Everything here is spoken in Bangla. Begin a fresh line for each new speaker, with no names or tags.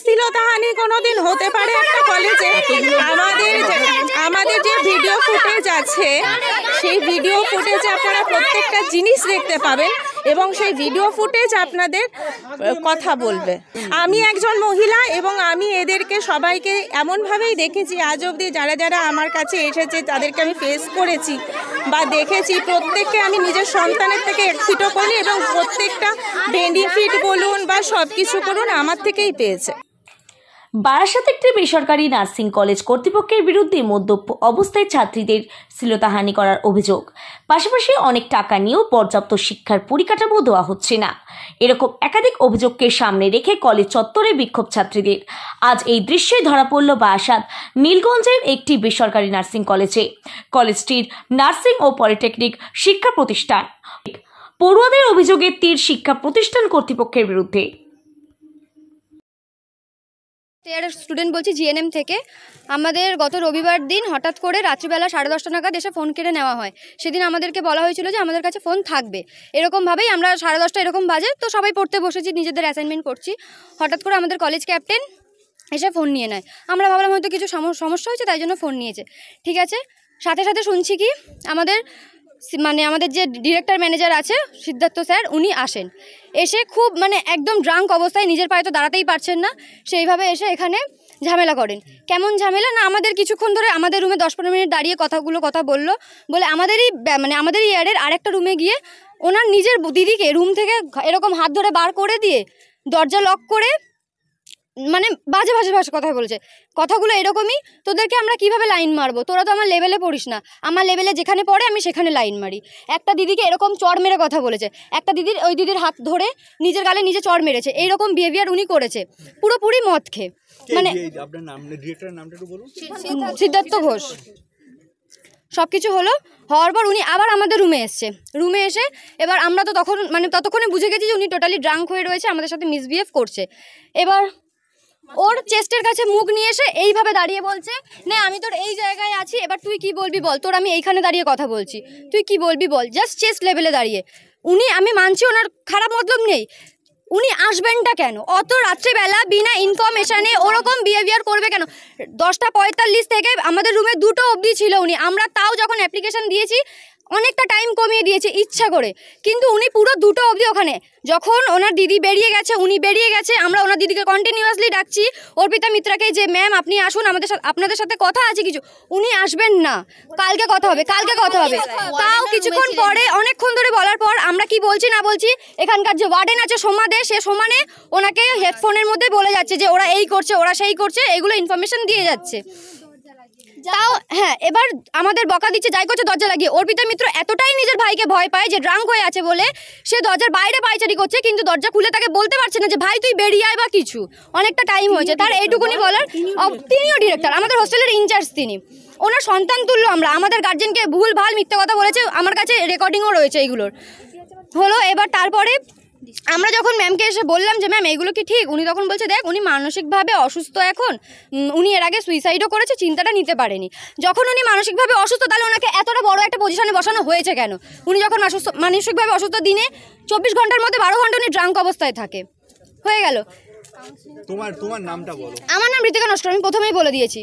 শ্লীলতাহানি কোনোদিন হতে পারে একটা কলেজে? আমাদের যে ভিডিও ফুটেজ আছে, সেই ভিডিও ফুটেজে আপনারা প্রত্যেকটা জিনিস দেখতে পাবেন এবং সেই ভিডিও ফুটেজ আপনাদের কথা বলবে। আমি একজন মহিলা এবং আমি এদেরকে সবাইকে এমনভাবেই দেখেছি আজ অবধি, যারা যারা আমার কাছে এসেছে তাদেরকে আমি ফেস করেছি বা দেখেছি, প্রত্যেককে আমি নিজের সন্তানের থেকে এক্সিটও করি এবং প্রত্যেকটা বেনিফিট বলুন বা সব কিছু করুন আমার থেকেই পেয়েছে।
বারাসাত একটি বেসরকারি নার্সিং কলেজ কর্তৃপক্ষের বিরুদ্ধে মদ্যপ অবস্থায় ছাত্রীদের শ্লীলতাহানি করার অভিযোগ, পাশাপাশি অনেক টাকা নিয়েও পর্যাপ্ত শিক্ষার পরিকাঠামো দেওয়া হচ্ছে না, এরকম একাধিক অভিযোগকে সামনে রেখে কলেজ চত্বরে বিক্ষোভ ছাত্রীদের। আজ এই দৃশ্যে ধরা পড়ল বারাসাত নীলগঞ্জের একটি বেসরকারি নার্সিং কলেজে। কলেজটির নার্সিং ও পলিটেকনিক শিক্ষা প্রতিষ্ঠান। পড়ুয়াদের অভিযোগের তীর শিক্ষা প্রতিষ্ঠান কর্তৃপক্ষের বিরুদ্ধে।
স্টুডেন্ট বলছি জিএনএম থেকে। আমাদের গত রবিবার দিন হঠাৎ করে রাত্রিবেলা 10:30 নাগাদ এসে ফোন কেড়ে নেওয়া হয়। সেদিন আমাদেরকে বলা হয়েছিল যে আমাদের কাছে ফোন থাকবে, এরকমভাবেই আমরা 10:30 এরকম বাজে, তো সবাই পড়তে বসেছি, নিজেদের অ্যাসাইনমেন্ট করছি। হঠাৎ করে আমাদের কলেজ ক্যাপ্টেন এসে ফোন নিয়ে নেয়। আমরা ভাবলাম হয়তো কিছু সমস্যা হয়েছে, তাই জন্য ফোন নিয়েছে। ঠিক আছে, সাথে সাথে শুনছি কি আমাদের যে ডিরেক্টর ম্যানেজার আছে সিদ্ধার্থ স্যার, উনি আসেন। এসে খুব একদম ড্রাঙ্ক অবস্থায়, নিজের পায়ে তো দাঁড়াতেই পারছেন না, সেইভাবে এসে এখানে ঝামেলা করেন। কেমন ঝামেলা না, আমাদের কিছুক্ষণ ধরে আমাদের রুমে 10-15 মিনিট দাঁড়িয়ে কথা বললো, বলে আমাদেরই ইয়ারের আরেকটা রুমে গিয়ে ওনার নিজের দিদিকে রুম থেকে এরকম হাত ধরে বার করে দিয়ে দরজা লক করে বাজে ভাষা কথা বলেছে। কথাগুলো এরকমই, তোদেরকে আমরা কিভাবে লাইন মারবো, তোরা তো আমার লেভেলে পড়িস না, আমার লেভেলে যেখানে পড়ে আমি সেখানে লাইন মারি। একটা দিদিকে এরকম চড় মেরে কথা বলেছে, একটা ওই দিদির হাত ধরে নিজের গালে নিজে চড় মেরেছে। এইরকম বিহেভিয়ার উনি করেছে পুরোপুরি মদ খেয়ে। সিদ্ধার্থ ঘোষ। সব কিছু হওয়ার পর উনি আবার আমাদের রুমে এসে এবার আমরা তো ততক্ষণে বুঝে গেছি যে উনি টোটালি ড্রাঙ্ক হয়ে রয়েছে, আমাদের সাথে মিসবিহেভ করছে। এবার ওর চেস্টের কাছে মুখ নিয়ে এসে এইভাবে দাঁড়িয়ে বলছে, নে আমি তোর এই জায়গায় আছি, এবার তুই কি বলবি বল, তোর আমি এইখানে দাঁড়িয়ে কথা বলছি, তুই কি বলবি বল। জাস্ট চেস্ট লেভেলে দাঁড়িয়ে আমি মানছি ওনার খারাপ মতলব নেই, উনি আসবেনটা কেন অত রাত্রেবেলা বিনা ইনফরমেশনে? ওরকম বিহেভিয়ার করবে কেন? 10:45 থেকে আমাদের রুমে 2টো অবধি ছিল উনি। আমরা তাও যখন অ্যাপ্লিকেশন দিয়েছি অনেকটা টাইম কমিয়ে দিয়েছি ইচ্ছা করে, কিন্তু উনি পুরো 2টো অবধি ওখানে। যখন ওনার দিদি উনি বেরিয়ে গেছে, আমরা ওনার দিদিকে কন্টিনিউয়াসলি ডাকছি, অর্পিতা মিত্রাকে, যে ম্যাম আপনি আসুন, আপনাদের সাথে কথা আছে কিছু। উনি আসবেন না, কালকে কথা হবে। তাও কিছুক্ষণ পরে, অনেকক্ষণ ধরে বলার পর আমরা কি বলছি না বলছি, এখানকার যে ওয়ার্ডেন আছে সোমা দে, সে সমানে ওনাকে হেডফোনের মধ্যে বলে যাচ্ছে যে ওরা এই করছে, ওরা সেই করছে, এগুলো ইনফরমেশন দিয়ে যাচ্ছে। তাও হ্যাঁ, এবার আমাদের বকা দিচ্ছে, যাই করছে দরজা লাগিয়ে। অর্পিতা মিত্র এতটাই নিজের ভাইকে ভয় পায় যে ড্রাঙ্ক হয়ে আছে বলে সে দরজার বাইরে পায়চারি করছে, কিন্তু দরজা খুলে তাকে বলতে পারছে না যে ভাই তুই বেরিয়ে আয় বা কিছু। অনেকটা টাইম হয়েছে, তার এইটুকুনি বলার। তিনিও ডিরেক্টর, আমাদের হোস্টেলের ইনচার্জ তিনি, ওনার সন্তান তুল্য। আমাদের গার্জেনকে ভুল ভাল মিথ্যা কথা বলেছে, আমার কাছে রেকর্ডিংও রয়েছে এইগুলোর। এবার তারপরে আমরা যখন ম্যামকে এসে বললাম যে ম্যাম এইগুলো কি ঠিক, উনি তখন বলছে দেখ উনি মানসিকভাবে অসুস্থ, এখন উনি এর আগে সুইসাইডও করেছে, চিন্তাটা নিতে পারেনি। যখন উনি মানসিকভাবে অসুস্থ, তাহলে ওনাকে এতটা বড় একটা পজিশনে বসানো হয়েছে কেন? উনি যখন মানসিকভাবে অসুস্থ, দিনে 24 ঘন্টার মধ্যে 12 ঘন্টা উনি ড্রাঙ্ক অবস্থায় থাকে। হয়ে গেল।
তোমার নামটা বলো।
আমার নাম ঋতিকা নস্কর, আমি প্রথমেই বলে দিয়েছি।